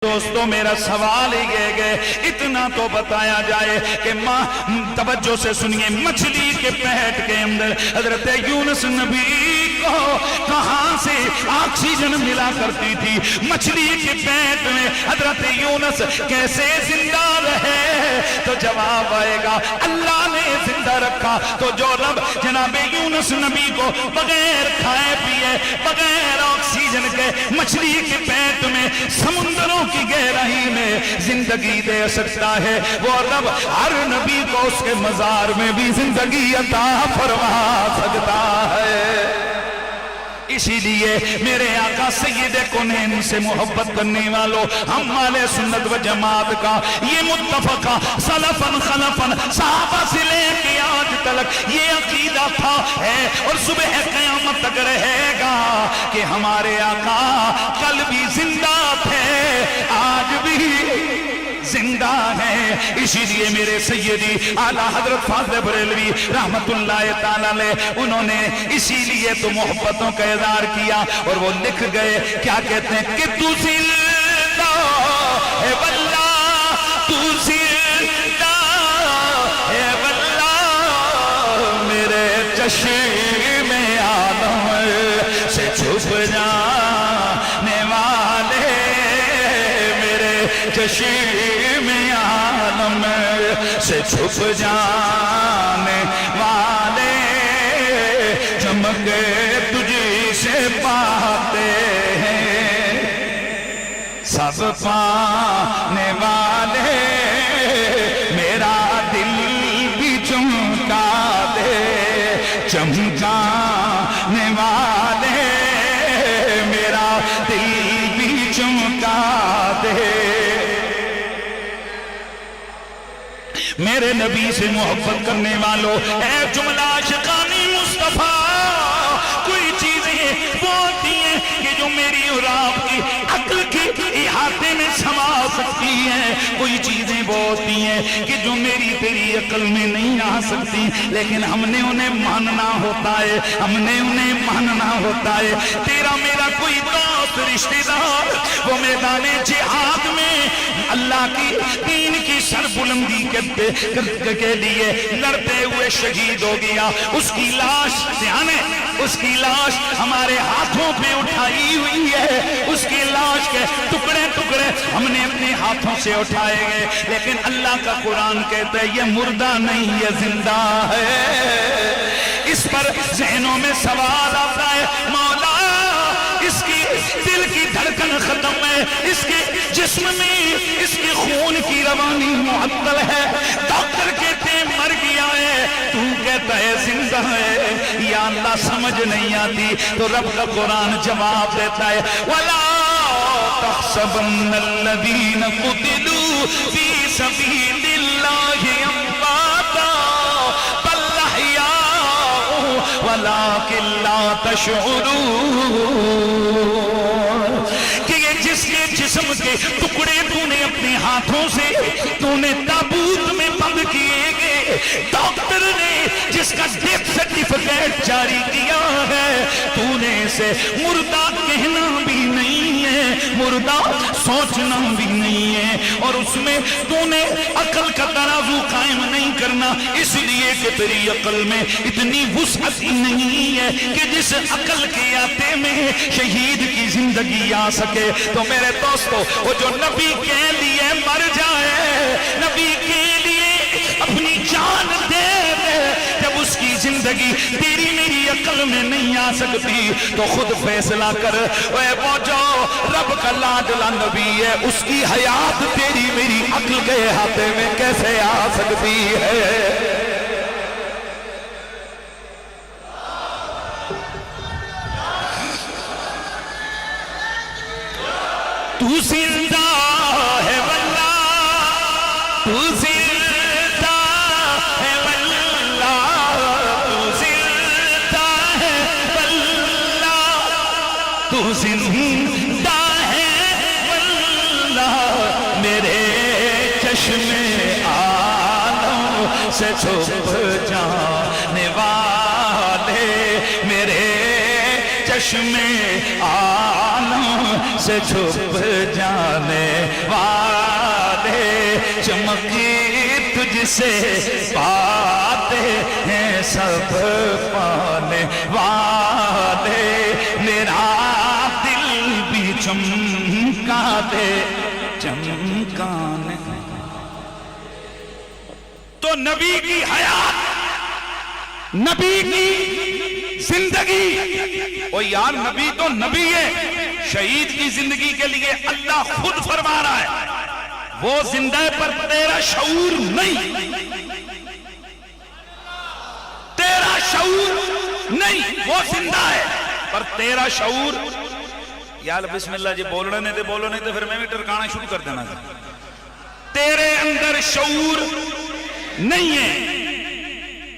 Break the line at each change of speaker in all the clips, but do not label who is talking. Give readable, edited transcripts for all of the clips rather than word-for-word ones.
دوستو میرا سوال یہ اتنا تو بتایا جائے کہ توجہ سے سنیے، مچھلی کے پیٹ کے اندر حضرت یونس نبی کو کہاں سے آکسیجن ملا کرتی تھی؟ مچھلی کے پیٹ میں حضرت یونس کیسے زندہ رہے؟ تو جواب آئے گا اللہ نے زندہ رکھا تو جو رب جناب یونس نبی کو بغیر کھائے پیے بغیر آکسیجن کے مچھلی کے پیٹ میں سمندروں کی گہرائی میں زندگی دے سکتا ہے، وہ رب ہر نبی کو اس کے مزار میں بھی زندگی عطا فرما سکتا ہے۔ اسی لیے میرے آقا سید کونین سے محبت کرنے والوں، ہم والے سنت و جماعت کا یہ متفقہ سلفاً خلفاً صحابہ سے لے کے آج تک یہ عقیدہ تھا ہے اور صبح قیامت تک رہے گا کہ ہمارے آقا کل بھی زندہ تھے، آج بھی زندہ ہے۔ اسی لیے میرے سیدی اعلیٰ حضرت فاضل بریلوی رحمت اللہ تعالیٰ علیہ انہوں نے اسی لیے تو محبتوں کا اظہار کیا اور وہ لکھ گئے، کیا کہتے ہیں کہ تو زندہ ہے واللہ، تو زندہ ہے واللہ، میرے چشم عالم سے چھپ جانے والے، میرے چشم عالم سے چھپ جانے والے، چمک تجھ سے پاتے ہیں سب پانے والے، میرا دل بھی چمکا دے چمکانے والے، میرا دل بھی چمکا دے۔ میرے نبی سے محبت کرنے والوں، اے جملہ عاشقانی مصطفیٰ، کوئی چیزیں وہ ہوتی ہیں کہ جو میری اور آپ کی عقل کی احاطے میں سما سکتی ہیں، کوئی چیزیں وہ ہوتی ہیں کہ جو میری تیری عقل میں نہیں آ سکتی، لیکن ہم نے انہیں ماننا ہوتا ہے، ہم نے انہیں ماننا ہوتا ہے۔ تیرا میرا کوئی دوست رشتہ دار وہ میدان جہاد میں اللہ کی دین کی سر بلندی کے لیے لڑتے ہوئے شہید ہو گیا، اس کی لاش اس کی لاش ہمارے ہاتھوں پہ اٹھائی ہوئی ہے، اس کی لاش کے ٹکڑے ٹکڑے ہم نے اپنے ہاتھوں سے اٹھائے گئے، لیکن اللہ کا قرآن کہتا ہے یہ مردہ نہیں، یہ زندہ ہے۔ اس پر ذہنوں میں سوال آتا ہے، مولا اس کی دل کی دھڑکن ختم ہے، اس کے جسم میں اس کے خون کی روانی معطل ہے، ڈاکٹر کہتے ہیں مر گیا ہے، تو کہتا ہے زندہ ہے، یا اللہ سمجھ نہیں آتی تو رب کا قرآن جواب دیتا ہے وَلَا تَحْسَبَنَّ الَّذِينَ قُتِلُوا فِي سَبِيلِ اللَّهِ أَمْوَاتًا بَلْ أَحْيَاءٌ وَلَٰكِن لَّا تَشْعُرُونَ، کہ یہ جس کے جسم کے ٹکڑے تو نے اپنے ہاتھوں سے تو نے تابوت میں بند کیے گئے، ڈاکٹر نے جس کا ڈیتھ سرٹیفکیٹ جاری کیا ہے، تو نے اسے مردہ کہنا بھی نہیں ہے، مردہ سوچنا بھی نہیں ہے، اور اس میں تو نے عقل کا ترازو قائم نہیں کرنا، اس لیے کہ تیری عقل میں اتنی وسعت ہی نہیں ہے کہ جس عقل کے آتے میں شہید کی زندگی آ سکے۔ تو میرے دوستو، وہ جو نبی کے لیے مر جائے، نبی کے لیے اپنی جان دے دے، جب اس کی زندگی تیری میری عقل میں نہیں آ سکتی تو خود فیصلہ کر، وہ جو رب کا لاڈلا نبی ہے اس کی حیات تیری میری عقل کے ہاتھے میں کیسے آ سکتی ہے؟ تو زندہ ہے واللہ، تو زندہ ہے واللہ، تو زندہ ہے واللہ، تو زندہ ہے واللہ، میرے چشم عالم سے چھپ جانے والے، میرے چشم عالم سے چھپ جانے والے چمکی تجھ سے پاتے ہیں سب پانے والے میرا دل بھی چمکا دے چمکانے تو نبی کی حیات نبی کی زندگی او یار نبی تو نبی ہے شہید کی زندگی کے لیے اللہ خود فرما رہا ہے وہ زندہ ہے پر تیرا شعور نہیں تیرا شعور نہیں وہ زندہ ہے پر تیرا شعور یار بسم اللہ جی بولنا نہیں تو بولو نہیں تو پھر میں بھی ٹرکانا شروع کر دینا تیرے اندر شعور نہیں ہے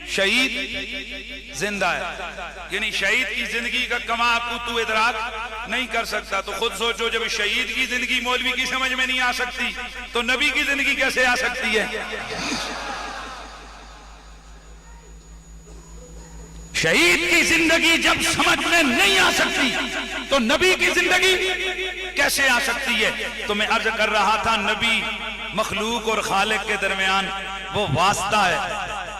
شہید زندہ ہے یعنی شہید کی زندگی کا کما تو ادراک نہیں کر سکتا تو خود سوچو جب شہید کی زندگی مولوی کی سمجھ میں نہیں آ سکتی تو نبی کی زندگی کیسے آ سکتی ہے شہید کی زندگی جب سمجھ میں نہیں آ سکتی تو نبی کی زندگی کیسے آ سکتی ہے تو میں عرض کر رہا تھا نبی مخلوق اور خالق کے درمیان وہ واسطہ ہے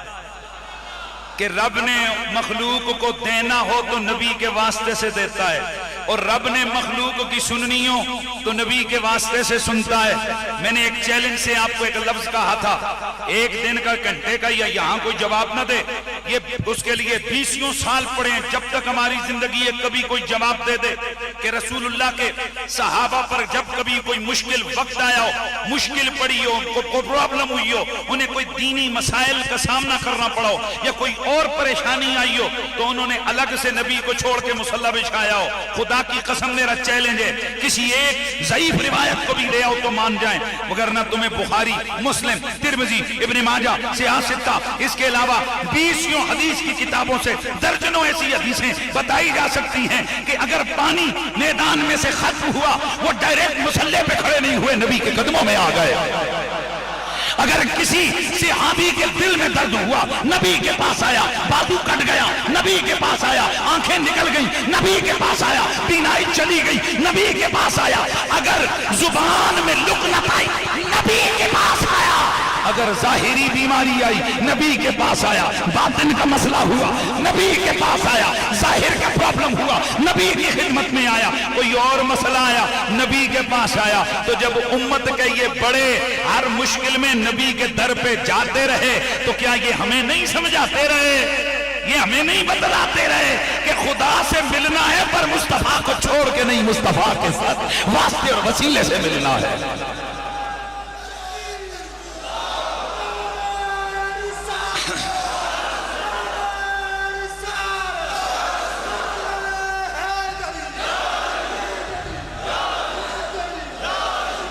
کہ رب نے مخلوق کو دینا ہو تو نبی کے واسطے سے دیتا ہے اور رب نے مخلوق کی سننی ہو تو نبی کے واسطے سے سنتا ہے میں نے ایک چیلنج سے آپ کو ایک لفظ کہا تھا ایک دن کا گھنٹے کا یا یہاں کوئی جواب نہ دے یہ اس کے لیے 20 سال پڑے ہیں جب تک ہماری زندگی ہے کبھی کوئی جواب دے دے کہ رسول اللہ کے صحابہ پر جب کبھی کوئی مشکل وقت آیا ہو مشکل پڑی ہو کوئی پرابلم ہوئی ہو انہیں کوئی دینی مسائل کا سامنا کرنا پڑا ہو یا کوئی اور پریشانی آئی ہو تو انہوں نے الگ سے نبی کو چھوڑ کے مصلی بچھایا ہو خدا کی قسم میرا چیلنج ہے کسی ایک ضعیف روایت کو بھی لے آؤ تو مان جائیں وگرنہ تمہیں بخاری مسلم ترمذی ابن ماجہ سیاستہ اس کے علاوہ 20 حدیث کی کتابوں سے درجنوں ایسی حدیثیں بتائی جا سکتی ہیں کہ اگر پانی میدان میں سے ختم ہوا وہ ڈائریکٹ مصلی پہ کھڑے نہیں ہوئے نبی کے قدموں میں آ گئے اگر کسی صحابی کے دل میں درد ہوا نبی کے پاس آیا بازو کٹ گیا نبی کے پاس آیا آنکھیں نکل گئی نبی کے پاس آیا بینائی چلی گئی نبی کے پاس آیا اگر زبان میں لکنت آئی نبی کے پاس آیا اگر ظاہری بیماری آئی نبی کے پاس آیا باطن کا مسئلہ ہوا نبی کے پاس آیا ظاہر کا پرابلم ہوا نبی کی خدمت میں آیا کوئی اور مسئلہ آیا نبی کے پاس آیا تو جب امت کے یہ بڑے ہر مشکل میں نبی کے در پہ جاتے رہے تو کیا یہ ہمیں نہیں سمجھاتے رہے یہ ہمیں نہیں بتلاتے رہے کہ خدا سے ملنا ہے پر مصطفیٰ کو چھوڑ کے نہیں مصطفیٰ کے ساتھ واسطے اور وسیلے سے ملنا ہے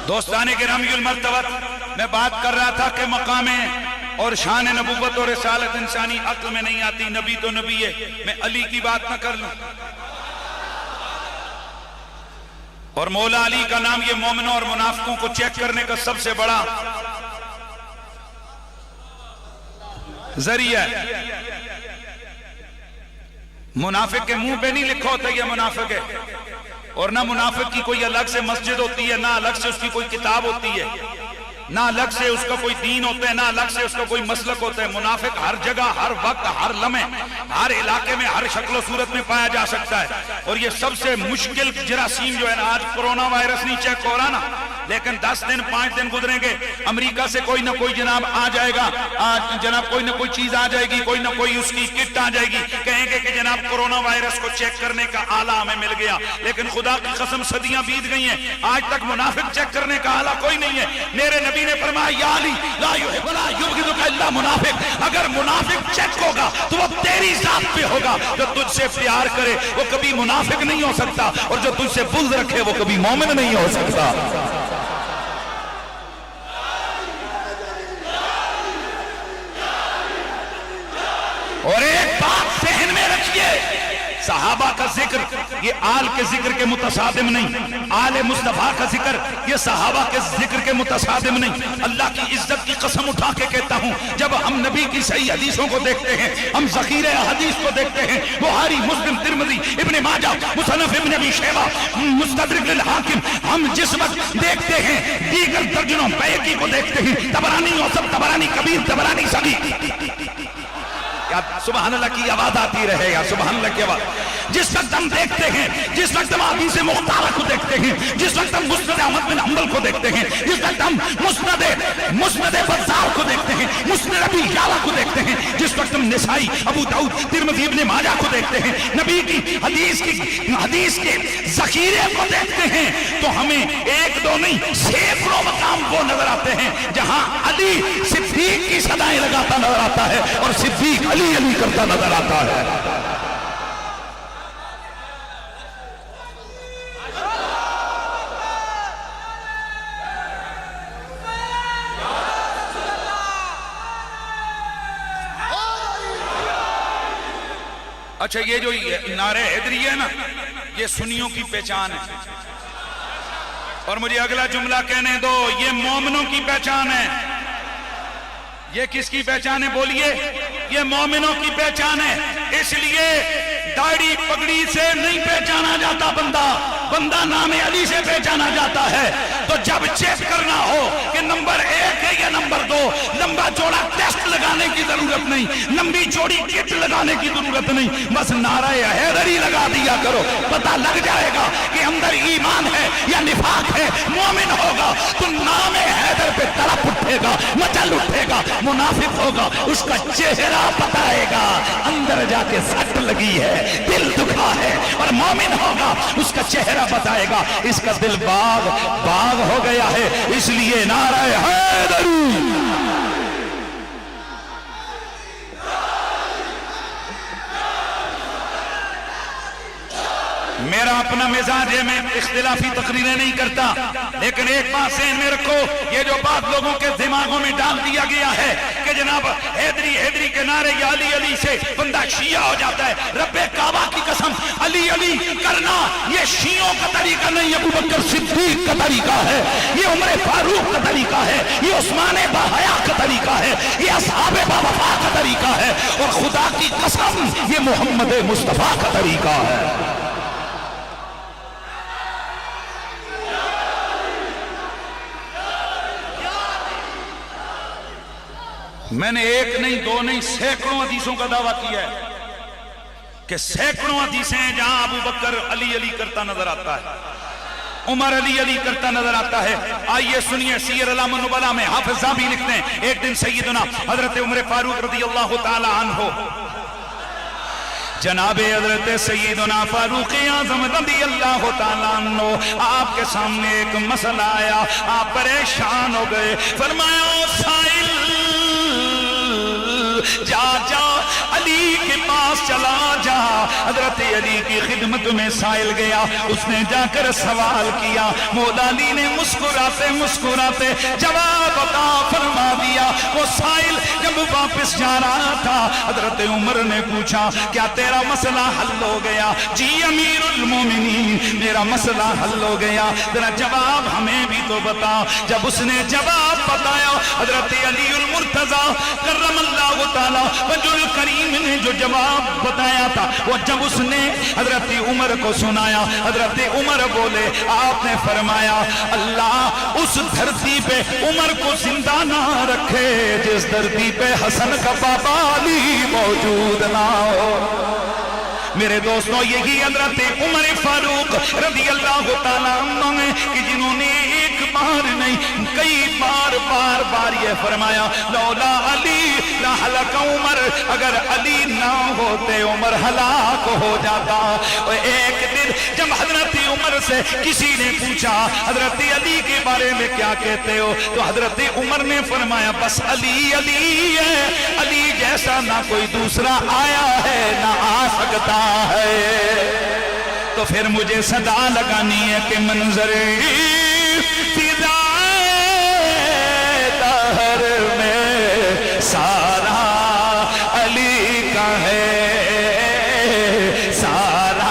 دوستان کرام المرتبت میں بات کر رہا تھا کہ مقام اور شان نبوت اور رسالت انسانی عقل میں نہیں آتی نبی تو نبی ہے میں علی کی بات نہ کر لوں اور مولا علی کا نام یہ مومنوں اور منافقوں کو چیک کرنے کا سب سے بڑا ذریعہ ہے منافق کے منہ پہ نہیں لکھا ہوتا یہ منافق ہے اور نہ منافق کی کوئی الگ سے مسجد ہوتی ہے نہ الگ سے اس کی کوئی کتاب ہوتی ہے نہ الگ سے اس کا کوئی دین ہوتا ہے نہ الگ سے اس کا کوئی مسلک ہوتا ہے منافق ہر جگہ ہر وقت ہر لمحے ہر علاقے میں ہر شکل و صورت میں پایا جا سکتا ہے اور یہ سب سے مشکل جراثیم جو ہے نا آج کرونا وائرس نہیں چیک ہو رہا نا لیکن 10 دن 5 دن گزریں گے امریکہ سے کوئی نہ کوئی جناب آ جائے گا جناب کوئی نہ کوئی چیز آ جائے گی کوئی نہ کوئی اس کی کٹ آ جائے گی کہیں گے کہ جناب کرونا وائرس کو چیک کرنے کا آلہ ہمیں مل گیا لیکن خدا کی قسم صدیاں بیت گئی ہیں آج تک منافق چیک کرنے کا آلہ کوئی نہیں ہے میرے نبی نے فرمایا یا علی لا یحب ولا یبغضک الا منافق اگر منافق چیک ہوگا تو وہ تیری ذات پہ ہوگا جو تجھ سے پیار کرے وہ کبھی منافق نہیں ہو سکتا اور جو تجھ سے بغض رکھے وہ کبھی مومن نہیں ہو سکتا اور ایک بات ذہن میں رکھیے صحابہ کا ذکر یہ آل کے ذکر کے متصادم نہیں، آل مصطفیٰ کا ذکر یہ صحابہ کے ذکر کے متصادم نہیں۔ اللہ کی عزت کی قسم اٹھا کے کہتا ہوں، جب ہم نبی کی صحیح حدیثوں کو دیکھتے ہیں، ہم ذخیرہ حدیث کو دیکھتے ہیں، بخاری، مسلم، ترمذی، ابن ماجہ، مصنف ابن ابی شیبہ، مستدرک للحاکم، ہم جس وقت دیکھتے ہیں دیگر درجنوں بیہقی کو دیکھتے ہیں، طبرانی اوسط، طبرانی کبیر، طبرانی صغیر، سبحان اللہ کی آواز آتی رہے یا سبحان اللہ کی آواز، جس وقت ہم دیکھتے ہیں، جس وقت ہم حدیث مختارہ کو دیکھتے ہیں، جس وقت ہم مسند احمد بن حنبل کو دیکھتے ہیں، جس وقت ہم مسند بزار کو دیکھتے ہیں، مسند ابی یعلا کو دیکھتے ہیں، جس وقت ہم نسائی، ابو داؤد، ترمذی، ابن ماجہ کو دیکھتے ہیں، نبی کی حدیث کے ذخیرے کو دیکھتے ہیں، تو ہمیں ایک دو نہیں سینکڑوں مقام وہ نظر آتے ہیں جہاں علی صدیق کی صدائیں لگاتا نظر آتا ہے اور صدیق علی کرتا نظر آتا ہے۔ اچھا یہ جو نعرہ حیدری ہے نا، یہ سنیوں کی پہچان ہے، اور مجھے اگلا جملہ کہنے دو، یہ مومنوں کی پہچان ہے۔ یہ کس کی پہچان ہے بولیے؟ یہ مومنوں کی پہچان ہے۔ اس لیے داڑھی پگڑی سے نہیں پہچانا جاتا بندہ نام علی سے پہچانا جاتا ہے۔ تو جب چیک کرنا ہو کہ نمبر 1 ہے یا نمبر 2، لمبا چوڑا ٹیسٹ لگانے کی ضرورت نہیں، لمبی چوڑی کٹ لگانے کی ضرورت نہیں، بس نعرہ حیدری لگا دیا کرو، پتہ لگ جائے گا کہ اندر ایمان ہے یا نفاق ہے۔ مومن ہوگا تو نام حیدر پہ تڑپ اٹھے گا، مچل اٹھے گا، منافق ہوگا اس کا چہرہ بتائے گا اندر جا کے سٹ لگی ہے، دل دکھا ہے، اور مومن ہوگا اس کا چہرہ بتائے گا اس کا دل باغ ہو گیا ہے۔ اس لیے نعرہ حیدری، میرا اپنا مزاج ہے، میں اختلافی تقریریں نہیں کرتا، لیکن ایک بات ذہن میں رکھو، یہ جو بات لوگوں کے دماغوں میں ڈال دیا گیا ہے کہ جناب حیدری کے نعرے یا علی سے بندہ شیعہ ہو جاتا ہے، رب کعبہ کی قسم علی کرنا یہ شیعوں کا طریقہ نہیں، ابو بکر صدیق کا طریقہ ہے، یہ عمر فاروق کا طریقہ ہے، یہ عثمان باحیا کا طریقہ ہے، یہ اصحاب باوفا کا طریقہ ہے، اور خدا کی قسم یہ محمد مصطفیٰ کا طریقہ ہے۔ میں نے ایک نہیں، دو نہیں، سینکڑوں حدیثوں کا دعویٰ کیا ہے کہ سینکڑوں حدیثیں ہیں جہاں ابو بکر علی کرتا نظر آتا ہے، عمر علی کرتا نظر آتا ہے۔ آئیے سنیے سیر اعلام النبلاء میں حافظ ذہبی لکھتے ہیں، ایک دن سیدنا حضرت عمر فاروق رضی اللہ تعالی عنہ، جناب حضرت سیدنا فاروق اعظم رضی اللہ تعالیٰ عنہ آپ کے سامنے ایک مسئلہ آیا، آپ پریشان ہو گئے، فرمایا سائل جا علی کے پاس چلا جا۔ حضرت علی کی خدمت میں سائل گیا، اس نے جا کر سوال کیا، مولا علی نے مسکراتے جواب عطا فرما دیا۔ وہ سائل جب واپس جا رہا تھا، حضرت عمر نے پوچھا کیا تیرا مسئلہ حل ہو گیا؟ جی امیر المومنین میرا مسئلہ حل ہو گیا، ذرا جواب ہمیں بھی تو بتا۔ جب اس نے جواب بتایا، حضرت علی المرتضی کرم اللہ تعالی وجہ الکریم نے جو جواب بتایا تھا، وہ جب اس نے حضرت عمر کو سنایا، حضرت عمر بولے، آپ نے فرمایا اللہ اس دھرتی پہ عمر کو زندہ نہ رکھے جس دھرتی پہ حسن کا بابا علی موجود نہ ہو۔ میرے دوستوں یہی حضرت عمر فاروق رضی اللہ تعالیٰ عنہ ہیں کہ جنہوں نے ایک بار نہیں کئی بار یہ فرمایا لولا علی لہلک عمر، اگر علی نہ ہوتے عمر ہلاک ہو جاتا۔ اور ایک دن جب حضرت عمر سے کسی نے پوچھا حضرت علی کے بارے میں کیا کہتے ہو، تو حضرت عمر نے فرمایا بس علی ہے، علی جیسا نہ کوئی دوسرا آیا ہے نہ آ سکتا ہے۔ تو پھر مجھے صدا لگانی ہے کہ منظر فضائے دہر میں سارا علی کا ہے، سارا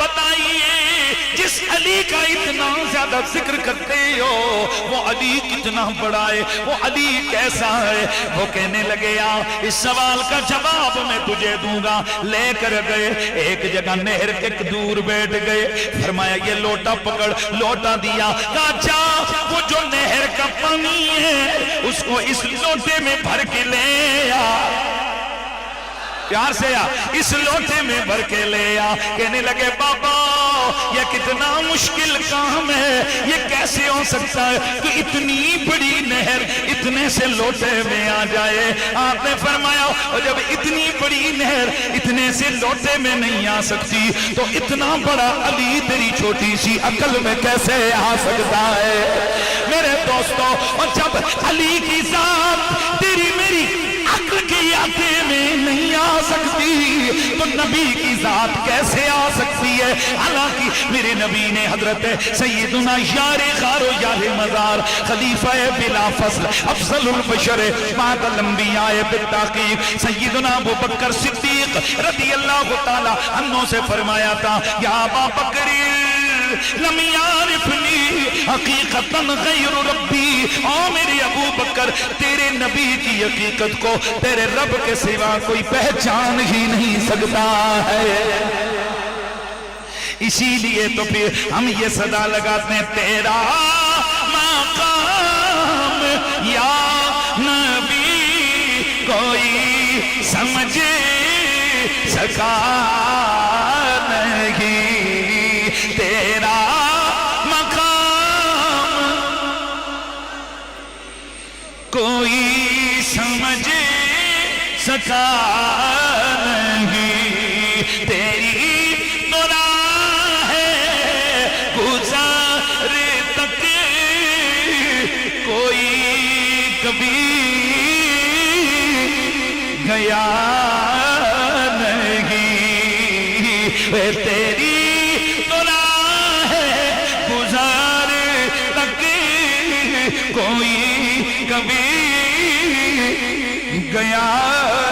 بتائیے جس علی کا اتنا زیادہ ذکر کرتے ہو وہ علی کتنا بڑا ہے، وہ علی کیسا ہے؟ وہ کہنے لگے اس سوال کا جواب میں تجھے دوں گا۔ لے کر گئے ایک جگہ نہر کے دور بیٹھ گئے، فرمایا یہ لوٹا پکڑ، لوٹا دیا، کہا جا وہ جو نہر کا پانی ہے اس کو اس لوٹے میں بھر کے لے آ، پیار سے اس لوٹے میں بھر کے لے آ۔ کہنے لگے بابا یہ کتنا مشکل کام ہے، یہ کیسے ہو سکتا ہے کہ اتنی بڑی نہر اتنے سے لوٹے میں آ جائے؟ آپ نے فرمایا اور جب اتنی بڑی نہر اتنے سے لوٹے میں نہیں آ سکتی تو اتنا بڑا علی تیری چھوٹی سی عقل میں کیسے آ سکتا ہے؟ میرے دوستو، اور جب علی کی ذات تیری میری عقل کی عطے میں نہیں آ سکتی تو نبی کی ذات کیسے آ سکتی ہے؟ حالانکہ میرے نبی نے حضرت سیدنا یار غار و یار مزار خلیفہ بلا فصل افضل البشر بعد الانبیاء بالتحقیق سیدنا ابو بکر صدیق رضی اللہ تعالی عنہ سے فرمایا تھا یا ابا بکر لم یعرفنی حقیقتا غیر ربی، او میرے ابو بکر تیرے نبی کی حقیقت کو تیرے رب کے سوا کوئی پہچان ہی نہیں سکتا ہے۔ اسی لیے تو پھر ہم یہ صدا لگاتے ہیں تیرا مقام یا نبی کوئی سمجھ سکا نہیں، تیرا مقام کوئی سمجھ سکا نہیں، تیری تو راہ گزار تک کوئی کبھی گیا نہیں، تیری کوئی کبھی گیا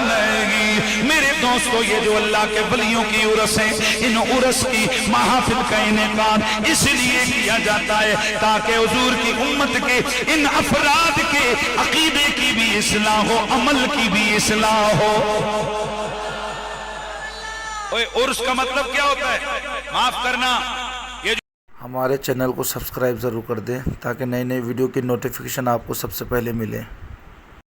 نہیں۔ میرے دوستو یہ جو اللہ کے ولیوں کی عرس ہیں، ان عرس کی محافل کا انعقاد اس لیے کیا جاتا ہے تاکہ حضور کی امت کے ان افراد کے عقیدے کی بھی اصلاح ہو، عمل کی بھی اصلاح ہو۔ عرس کا مطلب کیا ہوتا ہے؟ معاف کرنا۔
ہمارے چینل کو سبسکرائب ضرور کر دیں تاکہ نئی نئی ویڈیو کی نوٹیفیکیشن آپ کو سب سے پہلے ملے۔